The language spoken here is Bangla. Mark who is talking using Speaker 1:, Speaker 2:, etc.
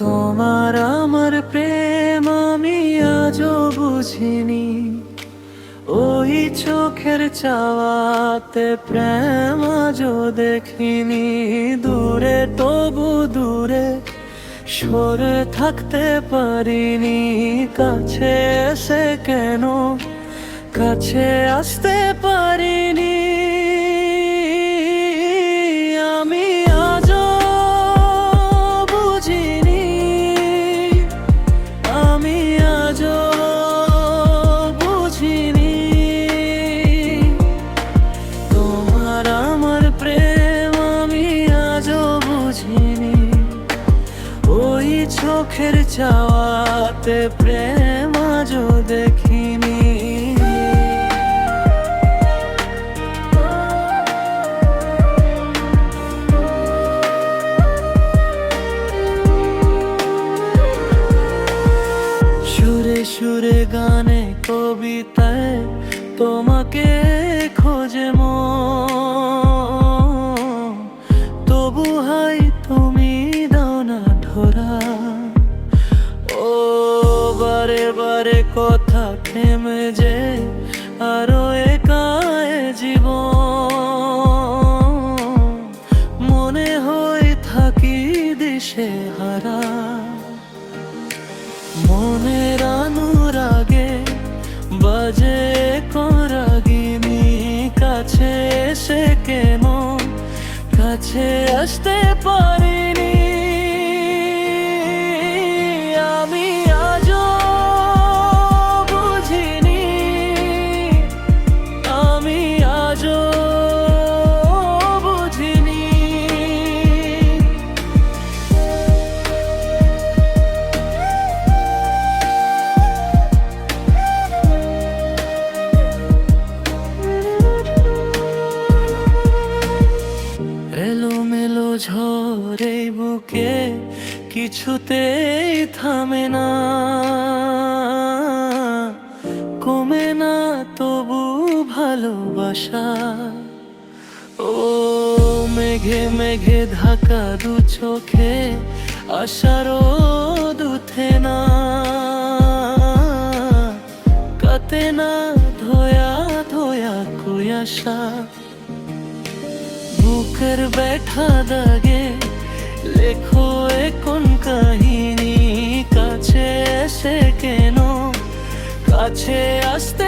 Speaker 1: তোমার আমার প্রেম আমি আজও বুঝিনি, ওই চোখের চাওয়াতে প্রেম আজও দেখিনি। দূরে তবু দূরে সরে থাকতে পারিনি, কাছে এসে কেন কাছে আসতে পারিনি। আমি আজও বুঝিনি, আমি আজও বুঝিনি, তোমার আমার প্রেম আমি আজও বুঝিনি, ওই চোখের চাওয়াতে প্রেম আজও দেখিনি। সুরে সুরে গানে কবিতায় তোমাকে খোঁজে মন, তবু হাই তুমি দাও না ধরা। ও বারে বারে কথা থেমে যে আরো একায় জীবন, মনে হয় থাকি দিশে হারা। মনের অনুরাগে বাজে কোরাগিনী, কাছে এসে কেন কাছে আসতে পারিনি। আমি আজও বুঝিনি, আমি আজও বুঝিনি। এলোমেলো ঝড়ে বুকে কিছুতেই থামে না, কমে না তবু ভালোবাসা। ও মেঘে মেঘে ঢাকা দু চোখে আশারও দুথে না, কাতে না ধোয়া ধোয়া কুয়াশা। বুকের ব্যথা দাগে লেখো কোন কাহিনী, কাছে এসে কেন কাছে আসতে